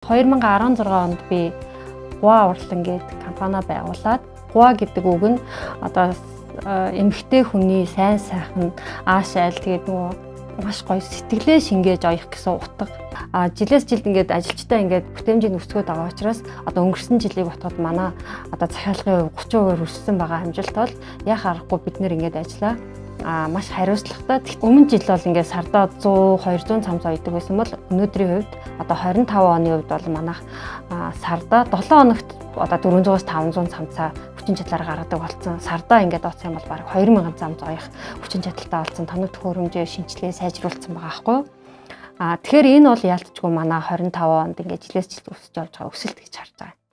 2016 онд би Гуа урлан гэдэг компани байгуулад Гуа гэдэг үг нь одоо эмэгтэй хүний сайн сайхан ааш айл тэгээд нөгөө маш гоё сэтгэлээ шингээж оёх гэсэн утга. Жилээс жилд ингээд ажилчтай ингээд бүтээмжийг өсгөөд байгаа учраас одоо өнгөрсөн жилийг ботход манай одоо захиалгын 30% өссөн байгаа амжилт бол яах аргагүй бид нэр ингээд ажиллаа. Маш хариуцлагатай. Өмнө жил бол ингээд сардаа 100 200 цамцаа идэг байсан бол өнөөдрийн хувьд одоо 25 оны хувьд бол манайх сардаа 7 хоногт одоо 400-аас 500 цамцаа хүчин чадлаар гаргадаг болсон. Сардаа ингээд оцсон юм бол бараг 2000 зам зооёх хүчин чадалтай болсон. Тоног төхөөрөмжөө шинжилгээ сайжруулсан байгаа аахгүй. Тэгэхээр энэ бол яалтчгүй манай 25 онд ингээд жилээс жилд өсөж явж байгаа өсөлт гэж харж байгаа.